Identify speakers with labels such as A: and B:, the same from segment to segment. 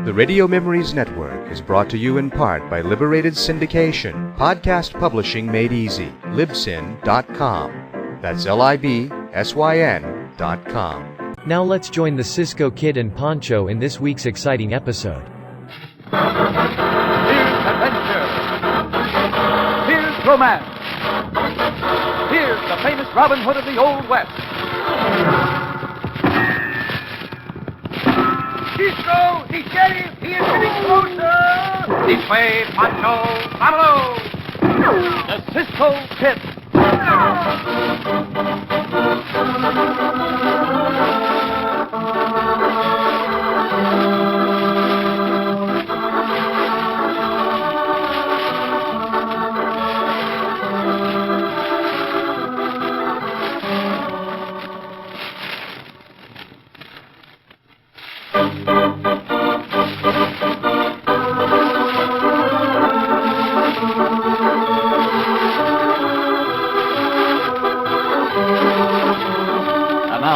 A: The Radio Memories Network is brought to you in part by Liberated Syndication, podcast publishing made easy, libsyn.com. That's libsyn.com.
B: Now let's join the Cisco Kid and Poncho in this week's exciting episode.
C: Here's adventure. Here's romance. Here's the famous Robin Hood of the Old West. Cisco, the sheriff, he is getting closer. This way, Poncho, vámonos. The Cisco Kid.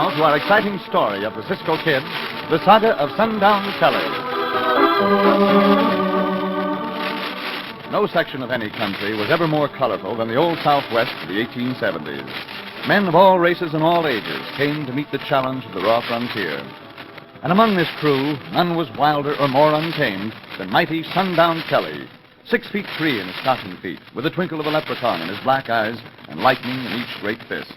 C: To our exciting story of the Cisco Kid, the Saga of Sundown Kelly. No section of any country was ever more colorful than the old Southwest of the 1870s. Men of all races and all ages came to meet the challenge of the raw frontier. And among this crew, none was wilder or more untamed than mighty Sundown Kelly, 6'3" in his stocking feet, with the twinkle of a leprechaun in his black eyes and lightning in each great fist.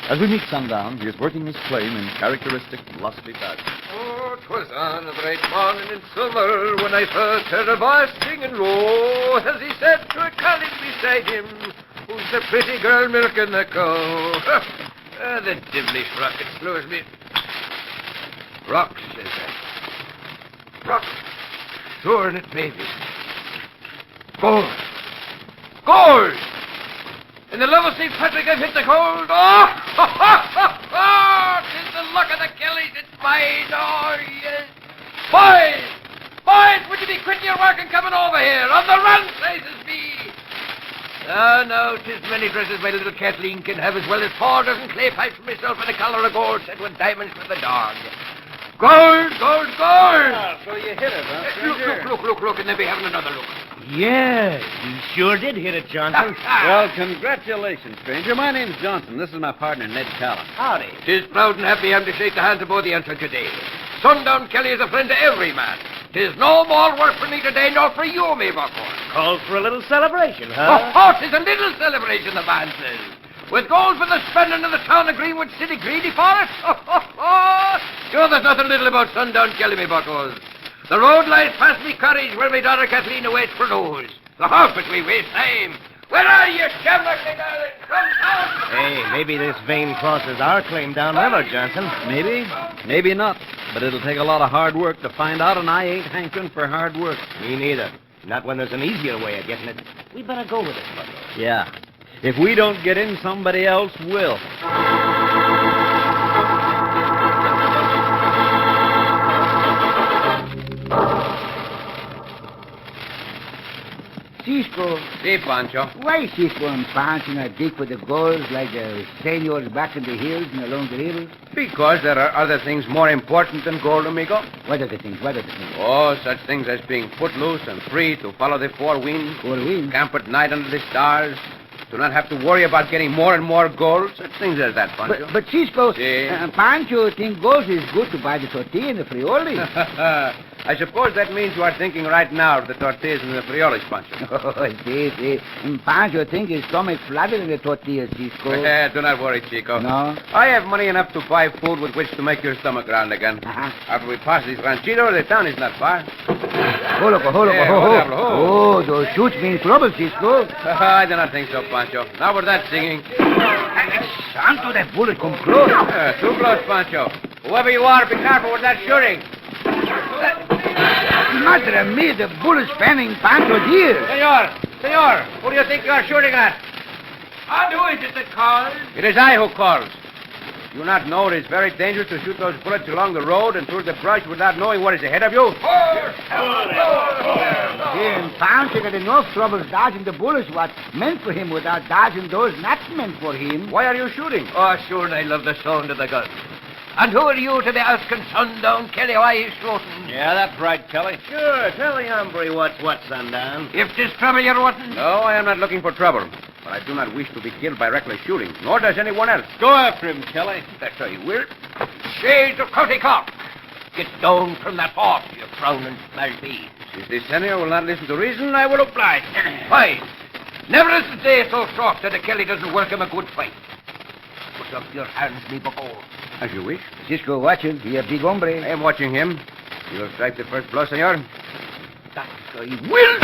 C: As we meet Sundown, he is working his claim in characteristic lusty fashion.
D: Oh, 'twas on a bright morning in summer when I first heard a voice singing low, as he said to a colleague beside him, "Who's the pretty girl milking the cow?" The devilish rocket slows me. Rocks, says I. Rocks. Sure, and it may be. Gold. Gold! In the love of St. Patrick, I've hit the gold. Oh, ho, ho, ho, ho! 'Tis the luck of the Kellys, it's mine. Oh, yes. Boys! Boys, would you be quitting your work and coming over here? On the run, places be. No, 'tis many dresses my little Kathleen can have, as well as 4 dozen clay pipes for myself and a collar of gold set with diamonds for the dog. Gold, gold, gold!
E: Ah, so you hit it, huh, stranger?
D: Look, and then be having another look.
E: Yes, you sure did hit it, Johnson.
F: Well, congratulations, stranger. My name's Johnson. This is my partner, Ned Callan.
E: Howdy.
D: 'Tis proud and happy I'm to shake the hands of both the answer today. Sundown Kelly is a friend to every man. 'Tis no more work for me today nor for you, me buckhorn.
E: Calls for a little celebration, huh?
D: Oh, 'tis a little celebration, the man says. With gold for the spending of the town of Greenwood City greedy for it. Sure, there's nothing little about Sundown Kelly, me buckos. The road lies past me cottage where my daughter Kathleen awaits for news. The house but we waste time. Where are you, Shamrock, my darling? Come down!
E: Hey, maybe this vein crosses our claim downriver, Johnson.
F: Maybe, maybe not. But it'll take a lot of hard work to find out, and I ain't hankering for hard work.
E: Me neither. Not when there's an easier way of getting it. We better go with it, Bucko.
F: Yeah. If we don't get in, somebody else will.
G: Cisco.
D: See, Pancho.
G: Why Cisco and Pancho not dig for the gold like the senors back in the hills and along the rivers?
D: Because there are other things more important than gold, amigo.
G: What are the things?
D: Oh, such things as being footloose and free to follow the 4 winds.
G: 4 winds?
D: Camp at night under the stars. Do not have to worry about getting more and more gold. Such things as that, Pancho.
G: But Cisco,
D: Si.
G: Pancho think gold is good to buy the tortilla and the frijoles.
D: I suppose that means you are thinking right now of the tortillas and the frijoles, Pancho.
G: Oh, see. Pancho think his stomach flooded in the tortillas, Cisco.
D: Do not worry, Chico.
G: No?
D: I have money enough to buy food with which to make your stomach round again.
G: Uh-huh.
D: After we pass this ranchito, the town is not far.
G: Ho, loco. Oh, those shoots mean trouble, Cisco.
D: I do not think so, Pancho. Now with that singing.
G: Santo, that bullet come close.
D: Too close, Pancho. Whoever you are, be careful with that shooting.
G: Madre mia, the bullet's fanning Pancho's ears.
D: Senor, who do you think you are shooting at? And who is it that calls? It is I who calls. You not know it is very dangerous to shoot those bullets along the road and through the brush without knowing what is ahead of you?
G: And Pancho got enough trouble dodging the bullets what meant for him without dodging those not meant for him.
D: Why are you shooting? Oh, sure, I love the sound of the gun. And who are you to be asking Sundown Kelly why he's shooting?
F: Yeah, that's right, Kelly.
E: Sure, tell the hombre what's what, Sundown.
D: If there's trouble you're wanting...
H: No, I am not looking for trouble. But I do not wish to be killed by reckless shooting, nor does anyone else.
F: Go after him, Kelly.
H: That I will.
D: Shades of county cock! Get down from that horse, you frowning smell beast.
H: If the senator will not listen to reason, I will oblige.
D: Fine. Never is the day so short that a Kelly doesn't work him a good fight. Put up your hands, me bucko.
H: As you wish.
G: Cisco, watch him. He a big hombre.
H: I am watching him. You will strike the first blow, senor.
D: That I will.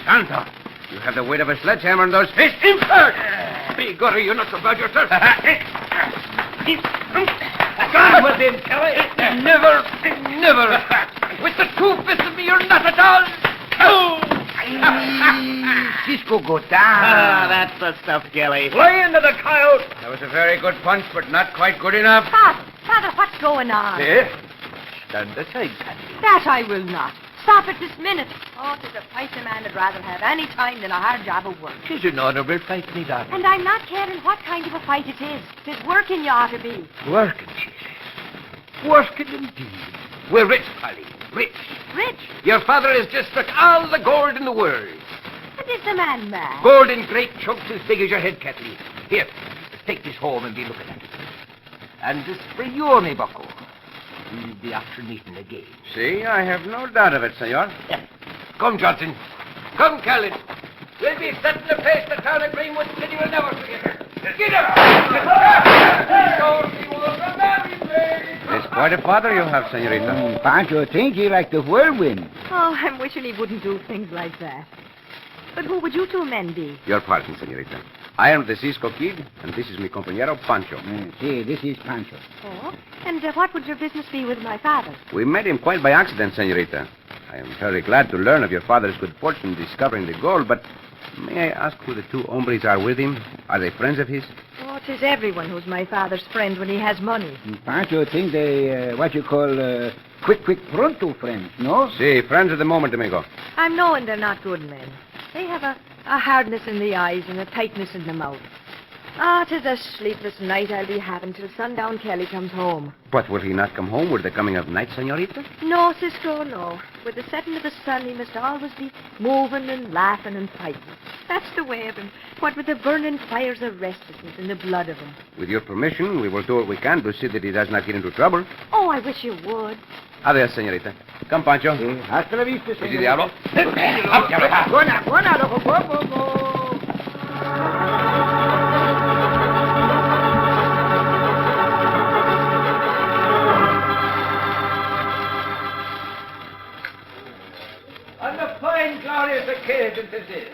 H: Santa. You have the weight of a sledgehammer in those fists.
D: Be good, or you're not so bad yourself.
E: Gone with him, Kelly.
D: Never. With the two fists of me, you're not at all.
G: Cisco, go down.
E: That's the stuff, Kelly.
D: Fly into the coyote.
H: That was a very good punch, but not quite good enough.
I: Father, what's going on?
D: Eh? Stand aside, Candy.
I: That I will not. Stop it this minute. Oh, 'tis a fight a man would rather have any time than a hard job of work.
D: 'Tis an honourable fight, me darling.
I: And I'm not caring what kind of a fight it is. 'Tis working you ought to be.
D: Working, she says. Working indeed. We're rich, Polly. Rich.
I: Rich?
D: Your father has just struck all the gold in the world.
I: But is the man mad?
D: Gold in great chunks as big as your head, Kathleen. Here, take this home and be looking at it. And this for you, me bucko. We'll be after meeting again.
H: See, I have no doubt of it, senor.
D: Come, Johnson. Come, Callan. We'll be setting the pace the town of Greenwood City will never forget. Get up!
H: It's quite a father you have, senorita.
G: Pancho think he like the whirlwind.
I: Oh, I'm wishing he wouldn't do things like that. But who would you two men be?
H: Your pardon, senorita. I am the Cisco Kid, and this is mi compañero Pancho.
G: See, this is Pancho.
I: Oh, and what would your business be with my father?
H: We met him quite by accident, senorita. I am very glad to learn of your father's good fortune discovering the gold, but may I ask who the two hombres are with him? Are they friends of his?
I: Oh, 'tis everyone who's my father's friend when he has money.
G: Pancho think they, what you call, quick, pronto friends, no?
H: Si, friends of the moment, amigo.
I: I'm knowing they're not good men. They have a hardness in the eyes and a tightness in the mouth. Ah, 'tis a sleepless night I'll be having till Sundown Kelly comes home.
H: But will he not come home with the coming of night, senorita?
I: No, Cisco, no. With the setting of the sun, he must always be moving and laughing and fighting. That's the way of him. What with the burning fires of restlessness in the blood of him.
H: With your permission, we will do what we can to see that he does not get into trouble.
I: Oh, I wish you would.
H: Adios, senorita. Come, Pancho.
G: Hasta la vista,
H: Easy,
G: señor.
H: diablo.
G: Go now, loco, go.
D: And the fine, glorious occasion this is.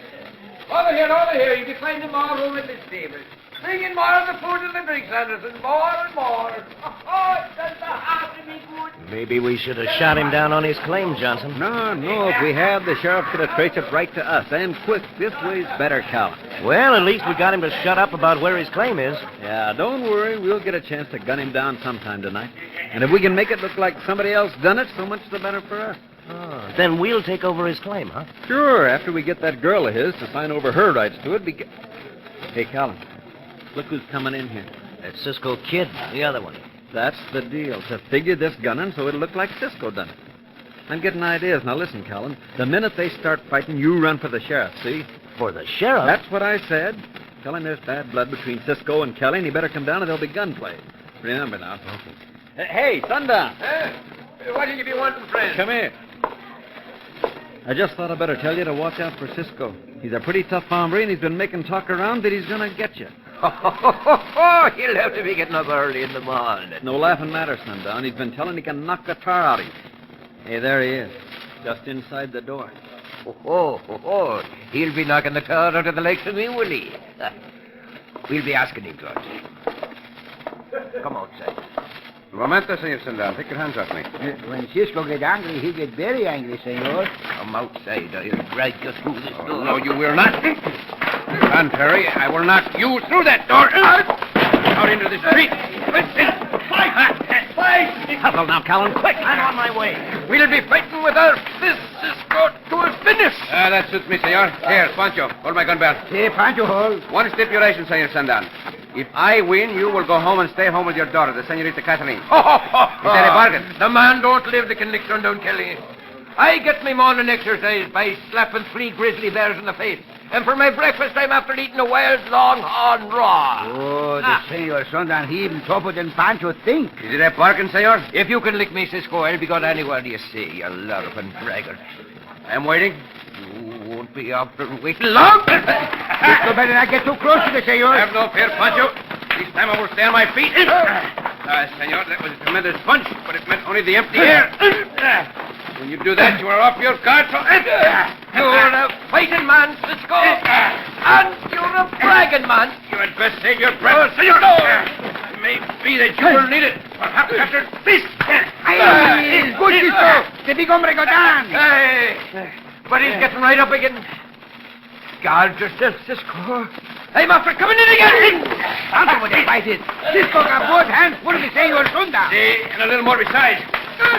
D: Over here. You'll be finding more room in the stable. Bring in more of the food and the drinks, Anderson. More and more. Oh, it does the heart to be good.
E: Maybe we should have shot him down on his claim, Johnson.
F: No. If we have, the sheriff's going to trace it right to us. And quick. This way's better, Cal.
E: Well, at least we got him to shut up about where his claim is.
F: Yeah, don't worry. We'll get a chance to gun him down sometime tonight. And if we can make it look like somebody else done it, so much the better for us.
E: Oh, then we'll take over his claim, huh?
F: Sure, after we get that girl of his to sign over her rights to it. Hey, Callan, look who's coming in here.
E: That's Cisco Kid, the other one.
F: That's the deal, to figure this gunning so it'll look like Cisco done it. I'm getting ideas. Now listen, Callan, the minute they start fighting, you run for the sheriff, see?
E: For the sheriff?
F: That's what I said. Tell him there's bad blood between Cisco and Kelly, and he better come down or there'll be gunplay. Remember now. Okay. Hey, Sundown.
D: What do you be wanting, friend?
F: Come here. I just thought I'd better tell you to watch out for Cisco. He's a pretty tough hombre, and he's been making talk around that he's going to get you.
D: He'll have to be getting up early in the morning.
F: No laughing matter, Sundown. He's been telling he can knock the tar out of you. Hey, there he is, just inside the door.
D: He'll be knocking the tar out of the legs of me, will he? We'll be asking him, George. Come outside.
H: Un momento, senor Sundown. Take your hands off me.
G: When Cisco get angry, he get very angry, senor.
D: Come outside, or he'll drag you through this door.
H: No, you will not. Contrary, I will knock you through that door. Out into the street.
D: Fight!
E: Hustle now, Callan, quick! I'm on my way.
D: We'll be fighting with our fists, Cisco, to a finish.
H: That suits me, senor. Here, Pancho, hold my gun belt.
G: See, Pancho, hold.
H: One stipulation, senor Sundown. If I win, you will go home and stay home with your daughter, the Senorita Kathleen. Is that a bargain?
D: The man don't live that can lick Sundown Kelly. I get my morning exercise by slapping 3 grizzly bears in the face. And for my breakfast, I'm after eating a wild longhorn raw.
G: Oh, the Senor Sundown, he even tougher than Pancho think.
H: Is it a bargain, senor?
D: If you can lick me, Cisco, I'll be going anywhere you say, you larping braggart.
H: I'm waiting.
D: You won't be after waiting long.
G: Cisco better not get too close to the Senor.
H: Have no fear, Pancho. This time I will stay on my feet. Senor, that was a tremendous punch, but it meant only the empty air. When you do that, you are off your guard, so...
D: You're a fighting man, Cisco. And you're a bragging man.
H: You had best save your breath, senor. It may be that you will need it. Perhaps after this.
G: Hey, good, Cisco. The big hombre go down.
D: Hey, but he's getting right up again. Guard yourself, Cisco. I'm after coming in again.
G: Pancho, what they fight it. Cisco got both hands full of the Senor Sundown.
H: See, and a little more besides.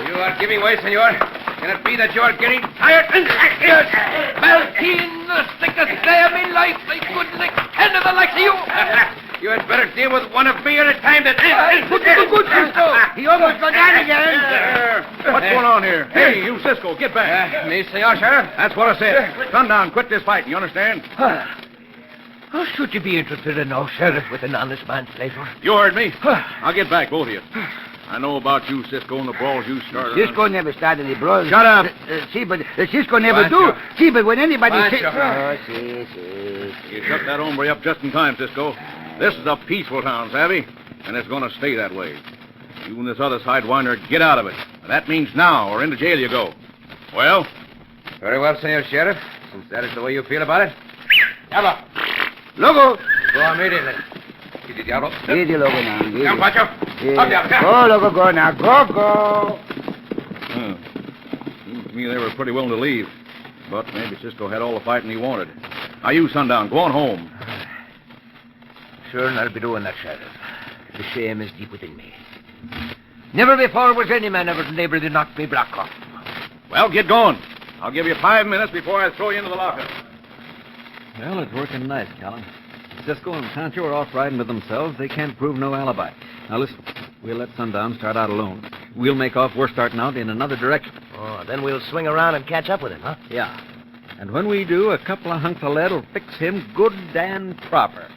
H: You are giving way, senor. Can it be that you are getting tired?
D: Maltine, the sickest day of my life. I couldn't lick 10 of the likes of you.
H: You had better deal with one of me at a time.
G: Good, Cisco. He almost got down again.
J: What's going on here? Hey, you, Cisco, get back.
H: Me, senor, sheriff?
J: That's what I said. Sundown, quit this fighting, you understand?
D: How should you be interested in no sheriff with an honest man's pleasure?
J: You heard me. I'll get back, both of you. I know about you, Cisco, and the brawls you started.
G: Cisco never started any brawls.
J: Shut up.
G: See, but Cisco never do. See, but when anybody...
H: Pancho.
G: See.
J: You shut that hombre up just in time, Cisco. This is a peaceful town, savvy? And it's going to stay that way. You and this other sidewinder, get out of it. And that means now, or into jail you go. Well?
H: Very well, senor sheriff. Since that is the way you feel about it. Diablo.
G: Loco.
H: Go immediately. Easy, Diablo.
G: Easy, Loco, now. Easy.
H: Come, Pancho.
G: Yeah.
H: Up, Diablo.
G: Go, Loco, go now. Go.
J: Seems to me they were pretty willing to leave. But maybe Cisco had all the fighting he wanted. Now you, Sundown, go on home.
D: Sure, and I'll be doing that, Sheriff. The shame is deep within me. Never before was any man ever able to knock me block off.
J: Well, get going. I'll give you 5 minutes before I throw you into the locker.
F: Well, it's working nice, Colin. Cisco and Pancho are off riding with themselves. They can't prove no alibi. Now, listen. We'll let Sundown start out alone. We'll make off. We're starting out in another direction.
E: Oh, then we'll swing around and catch up with him, huh?
F: Yeah. And when we do, a couple of hunks of lead will fix him good and proper.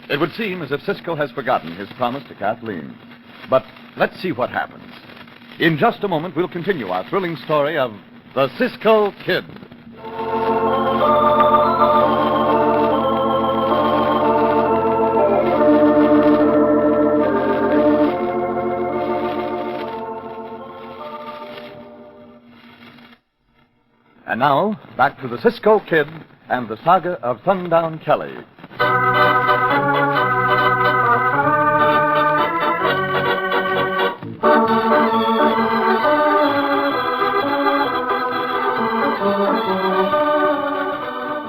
C: It would seem as if Cisco has forgotten his promise to Kathleen. But let's see what happens. In just a moment, we'll continue our thrilling story of the Cisco Kid. And now, back to the Cisco Kid and the Saga of Sundown Kelly.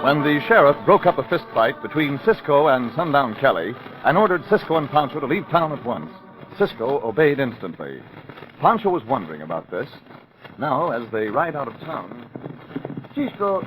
C: When the sheriff broke up a fist fight between Cisco and Sundown Kelly and ordered Cisco and Pancho to leave town at once, Cisco obeyed instantly. Pancho was wondering about this. Now, as they ride out of town...
G: Cisco,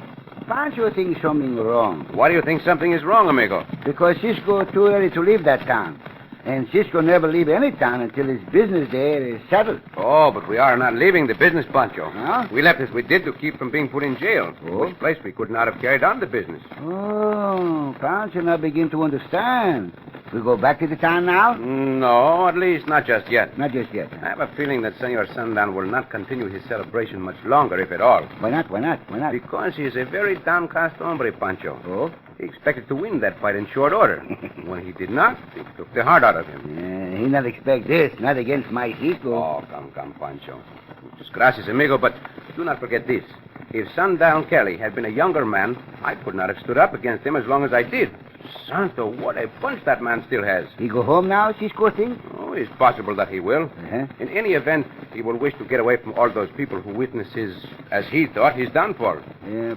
G: Pancho thinks something wrong.
H: Why do you think something is wrong, amigo?
G: Because Cisco too early to leave that town. And Cisco never leave any town until his business there is settled.
H: Oh, but we are not leaving the business, Pancho.
G: Huh?
H: We left as we did to keep from being put in jail. In which place we could not have carried on the business.
G: Oh, Pancho now begin to understand. We go back to the town now?
H: No, at least not just yet.
G: Not just yet.
H: I have a feeling that Senor Sundown will not continue his celebration much longer, if at all.
G: Why not?
H: Because he is a very downcast hombre, Pancho.
G: Oh?
H: He expected to win that fight in short order. When he did not, it took the heart out of him.
G: He not expect this, not against my Cisco.
H: Oh, come, Pancho. Muchas gracias, amigo, but do not forget this. If Sundown Kelly had been a younger man, I could not have stood up against him as long as I did. Santo, what a punch that man still has.
G: He go home now, Cisco think?
H: Oh, it's possible that he will.
G: Uh-huh.
H: In any event, he will wish to get away from all those people who witness his, as he thought, his downfall.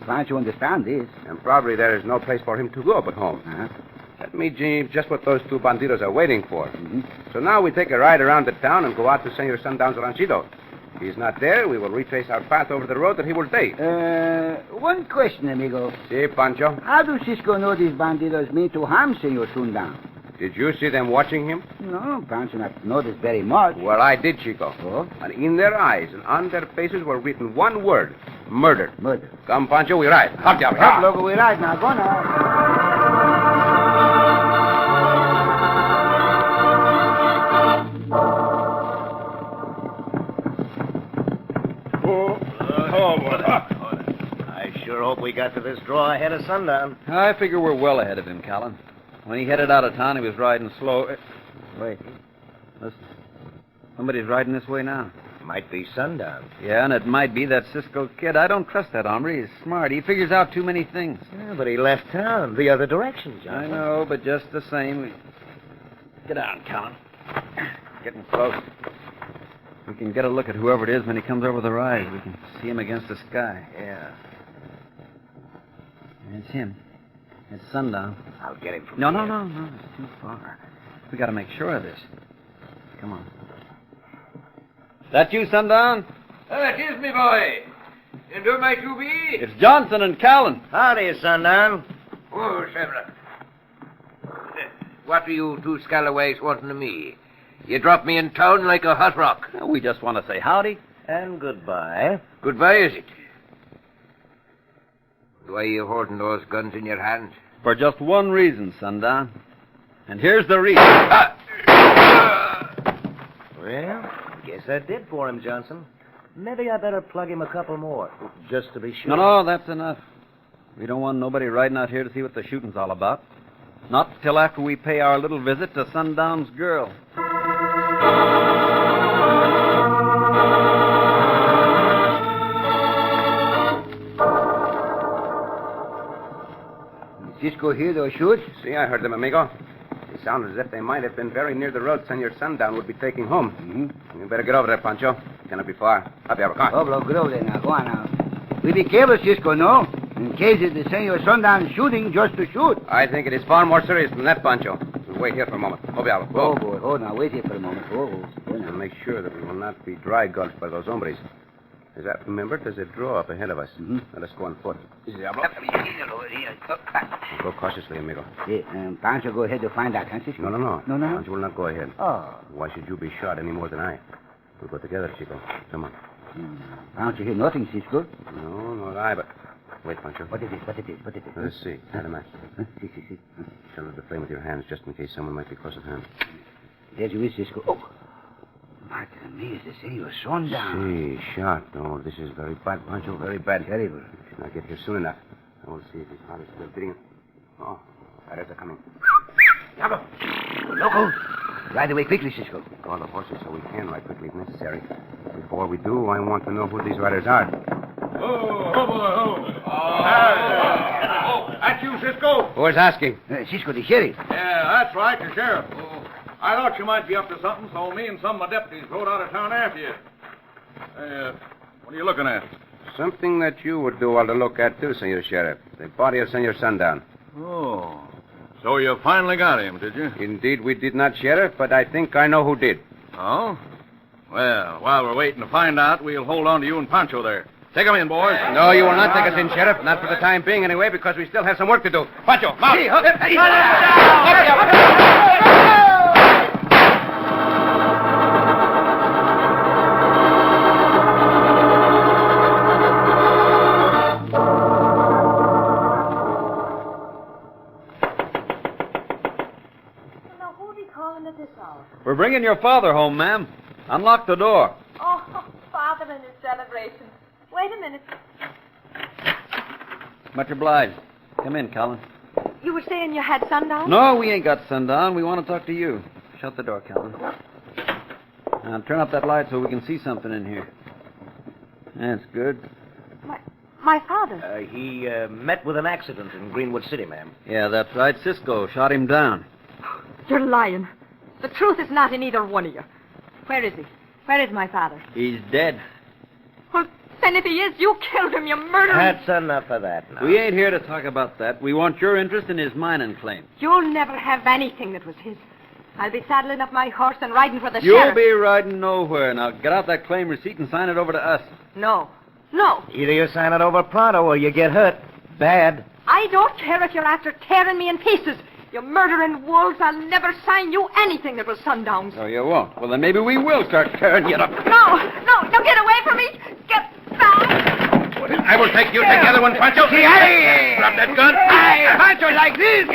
G: Pancho understand this.
H: And probably there is no place for him to go but home.
G: Uh-huh.
H: That may be just what those two bandidos are waiting for. Mm-hmm. So now we take a ride around the town and go out to Senor Sundown's ranchito. If he's not there, we will retrace our path over the road that he will take.
G: One question, amigo.
H: Si, Pancho.
G: How does Cisco know these bandidos mean to harm Senor Sundown?
H: Did you see them watching him?
G: No, Pancho not noticed very much.
H: Well, I did, Chico.
G: Oh?
H: And in their eyes and on their faces were written one word. Murder.
G: Murder.
H: Come, Pancho, we ride. Up, Diablo.
G: Up, loco, we ride now. Go now.
E: I sure hope we got to this draw ahead of sundown.
F: I figure we're well ahead of him, Callan. When he headed out of town, he was riding slow. Wait. Listen. Somebody's riding this way now.
E: Might be sundown.
F: Yeah, and it might be that Cisco Kid. I don't trust that hombre. He's smart. He figures out too many things.
E: Yeah, but he left town the other direction, John.
F: I know, but just the same. Get down, Callan. Getting close. We can get a look at whoever it is when he comes over the rise. We can see him against the sky.
E: Yeah.
F: It's him. It's sundown.
E: I'll get him from
F: No,
E: here.
F: no. It's too far. We got to make sure of this. Come on. That you, sundown?
D: It is me, boy. And who might you be?
F: It's Johnson and Callan.
E: Howdy, sundown.
D: Oh, Shevra. What are you two scalawags wanting of me? You dropped me in town like a hot rock.
F: We just want to say howdy.
E: And goodbye.
D: Goodbye, is it? Why are you holding those guns in your hand?
F: For just one reason, sundown. And here's the reason.
E: Well, guess that did for him, Johnson. Maybe I better plug him a couple more, just to be sure.
F: No, that's enough. We don't want nobody riding out here to see what the shooting's all about. Not till after we pay our little visit to Sundown's girl.
G: Cisco hear those shots?
H: See, I heard them, amigo. They sound as if they might have been very near the road Senor Sundown would be taking home.
G: Mm-hmm.
H: You better get over there, Pancho. Cannot be far. Up, Diablo. Come on.
G: Oh, get over there now. Go on now. We be careful, Cisco, no? In case it's the Senor Sundown shooting just to shoot.
H: I think it is far more serious than that, Pancho. We'll wait here for a moment. Oh, Diablo.
G: Oh, boy. Hold now. Wait here for a moment.
H: And make sure that we will not be dry gulched by those hombres. As I remember, there's a draw up ahead of us.
G: Mm-hmm.
H: Let us go on foot. Diablo. Go cautiously, amigo.
G: Yeah, Pancho, go ahead to find out, huh, Cisco?
H: No.
G: No?
H: Pancho will not go ahead.
G: Oh.
H: Why should you be shot any more than I? We'll go together, Chico. Come on.
G: Pancho hear nothing, Cisco.
H: No, not I, but... Wait, Pancho.
G: What is it?
H: Let us see. Light a match.
G: See.
H: Shelter the flame with your hands, just in case someone might be close at hand.
G: There you is, Cisco. Oh. Martin, me is the Senor Sundown.
H: See, shot. Oh, this is very bad, Pancho. Very bad. Terrible. We should not get here soon enough. I will see if his heart is still beating. Oh, riders are coming.
G: Diablo. Loco. Ride away quickly, Cisco.
H: Call the horses so we can ride quickly if necessary. Before we do, I want to know who these riders are.
J: That's you, Cisco?
H: Who is asking?
G: Cisco, the sheriff.
J: Yeah, that's right, the sheriff. I thought you might be up to something, so me and some of my deputies rode out of town after you. What are you looking at?
H: Something that you would do well to look at, too, Senor Sheriff. The body of Senor Sundown.
J: Oh. So you finally got him, did you?
H: Indeed, we did not, Sheriff, but I think I know who did.
J: Oh? Well, while we're waiting to find out, we'll hold on to you and Pancho there. Take him in, boys.
H: No, you will not take us in, Sheriff. Not for the time being, anyway, because we still have some work to do. Pancho, mount!
I: Now, who'll be calling at this hour?
F: We're bringing your father home, ma'am. Unlock the door.
I: Oh, Father and his celebration. Wait a minute.
F: Much obliged. Come in, Callan.
I: You were saying you had sundown?
F: No, we ain't got sundown. We want to talk to you. Shut the door, Callan. Now, turn up that light so we can see something in here. That's good.
I: My father?
E: He met with an accident in Greenwood City, ma'am.
F: Yeah, that's right. Cisco shot him down.
I: You're lying. The truth is not in either one of you. Where is he? Where is my father?
F: He's dead.
I: Well, then if he is, you killed him, you murderer.
E: That's enough of that now.
F: We ain't here to talk about that. We want your interest in his mining claim.
I: You'll never have anything that was his. I'll be saddling up my horse and riding for the
F: You'll
I: sheriff.
F: be riding nowhere. Now, get out that claim receipt and sign it over to us.
I: No. No.
E: Either you sign it over pronto or you get hurt. Bad.
I: I don't care if you're after tearing me in pieces. You murdering wolves, I'll never sign you anything that was Sundown's.
F: Oh, you won't? Well, then maybe we will start tearing you up.
I: No, get away from me. Get back.
J: I will take you together one, Pancho. Drop that gun.
G: Pancho, like this.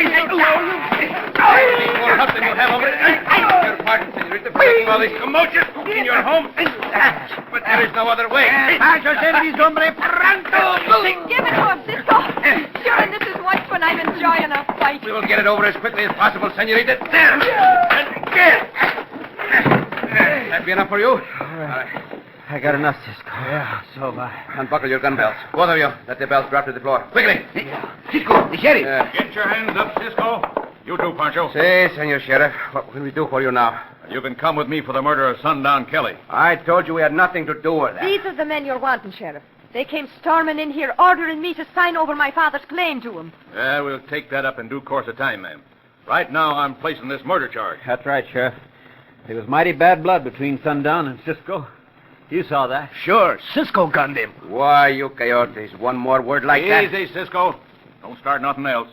J: More help than you have over it. Your pardon, senorita, for making all this commotion in your home. But there is no other way.
G: Pancho said he's hombre pronto.
I: Give it to him, Cisco. Sure, and this is once when I'm enjoying a fight.
J: We will get it over as quickly as possible, senorita. There. And get. That be enough for you? All right.
F: I got enough, Cisco.
E: Yeah, so have I.
H: Unbuckle your gun belts. Both of you. Let the belts drop to the floor. Quickly.
G: Cisco, the sheriff.
J: Get your hands up, Cisco. You too, Pancho.
H: Say, Senor Sheriff, what can we do for you now?
J: You can come with me for the murder of Sundown Kelly.
H: I told you we had nothing to do with that.
I: These are the men you're wanting, Sheriff. They came storming in here, ordering me to sign over my father's claim to him.
J: Yeah, we'll take that up in due course of time, ma'am. Right now, I'm placing this murder charge.
F: That's right, Sheriff. There was mighty bad blood between Sundown and Cisco. You saw that.
E: Sure, Cisco gunned him.
H: Why, you coyotes, one more word like that.
J: Easy, Cisco. Don't start nothing else.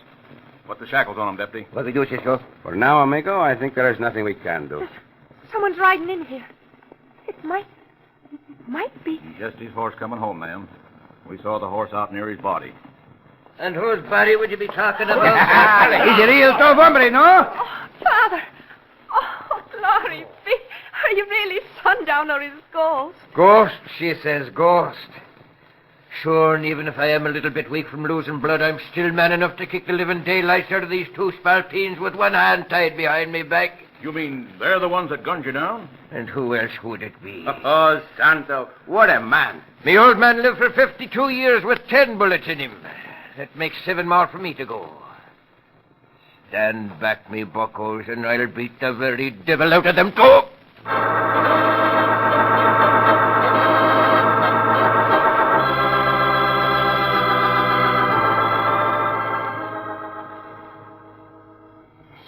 J: Put the shackles on him, Deputy.
G: What we do, Cisco?
H: For now, amigo, I think there is nothing we can do.
I: Someone's riding in here. It might be.
J: Just his horse coming home, ma'am. We saw the horse out near his body.
D: And whose body would you be talking about?
G: He's a real tough hombre, no?
I: Oh, Father. Oh, glory be. Are you really Sundown or his ghost?
D: Ghost, she says, ghost. Sure, and even if I am a little bit weak from losing blood, I'm still man enough to kick the living daylights out of these two spalpeens with one hand tied behind me back.
J: You mean they're the ones that gunned you down?
D: And who else would it be?
H: Oh, Santo, what a man.
D: Me old man lived for 52 years with 10 bullets in him. That makes 7 more for me to go. Stand back, me buckos, and I'll beat the very devil out of them too.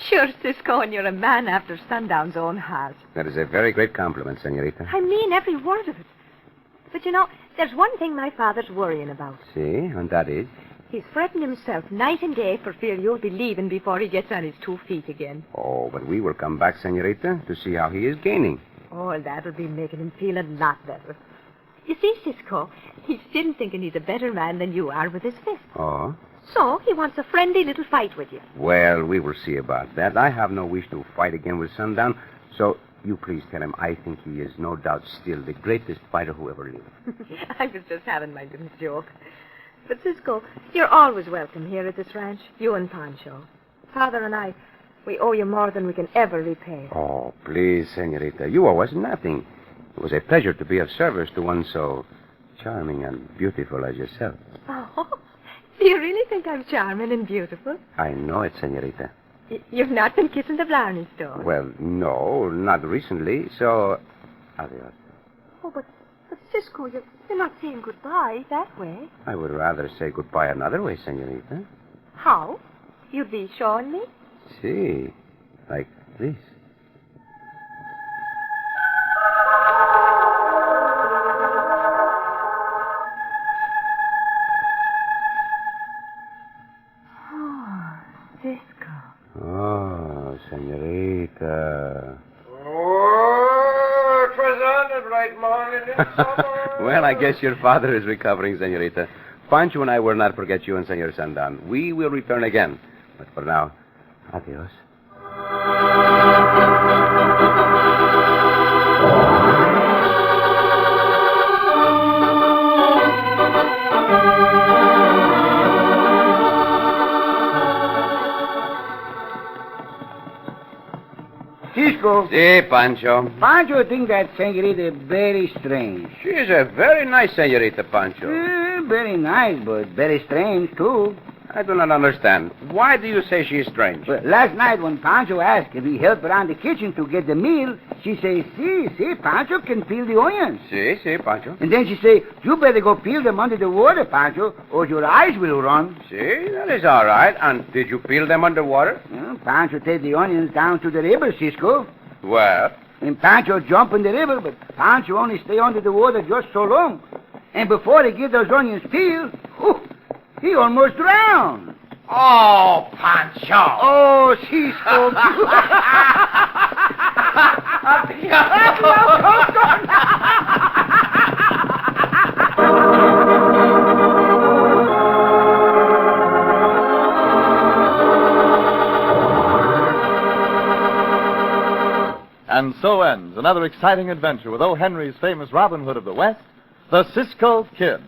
I: Sure, Cisco, and you're a man after Sundown's own heart.
H: That is a very great compliment, senorita.
I: I mean every word of it. But you know, there's one thing my father's worrying about.
H: See, and that is?
I: He's fretting himself night and day for fear you'll be leaving before he gets on his 2 feet again.
H: Oh, but we will come back, senorita, to see how he is gaining.
I: Oh, that'll be making him feel a lot better. You see, Cisco, he's still thinking he's a better man than you are with his fist.
H: Oh?
I: So he wants a friendly little fight with you.
H: Well, we will see about that. I have no wish to fight again with Sundown, so you please tell him I think he is no doubt still the greatest fighter who ever lived.
I: I was just having my little joke. But, Cisco, you're always welcome here at this ranch, you and Pancho. Father and I, we owe you more than we can ever repay.
H: Oh, please, senorita, you owe us nothing. It was a pleasure to be of service to one so charming and beautiful as yourself.
I: Oh, do you really think I'm charming and beautiful?
H: I know it, senorita.
I: You've not been kissing the Blarney store?
H: Well, no, not recently, so adios.
I: Oh, but Cisco, you're not saying goodbye that way.
H: I would rather say goodbye another way, senorita.
I: How? You'd be showing me?
H: See, like this.
I: Oh, Cisco.
H: Oh, senorita.
D: Oh, 'twas on a bright morning in summer.
H: Well, I guess your father is recovering, senorita. Pancho and I will not forget you and Senor Sundown. We will return again. But for now, adios.
G: Cisco.
H: Si, Pancho.
G: Pancho think that senorita very strange.
H: She is a very nice senorita, Pancho.
G: Very nice, but very strange, too.
H: I do not understand. Why do you say she is strange?
G: Well, last night when Pancho asked if he helped around the kitchen to get the meal, she say, see, Pancho can peel the onions.
H: See, Pancho.
G: And then she say, you better go peel them under the water, Pancho, or your eyes will run.
H: See, that is all right. And did you peel them underwater?
G: Well, Pancho take the onions down to the river, Cisco.
H: Well?
G: And Pancho jump in the river, but Pancho only stay under the water just so long. And before he get those onions peeled, he almost drowned.
D: Oh, Pancho.
G: Oh, Cisco.
C: And so ends another exciting adventure with O. Henry's famous Robin Hood of the West, the Cisco Kid.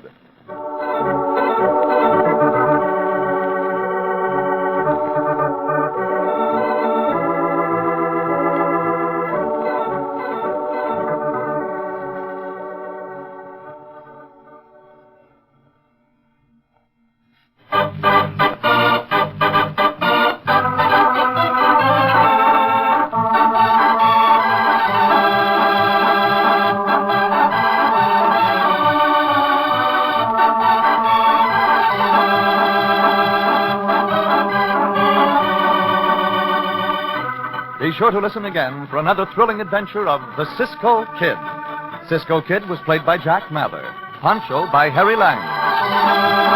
C: Be sure to listen again for another thrilling adventure of the Cisco Kid. Cisco Kid was played by Jack Mather. Pancho by Harry Lang.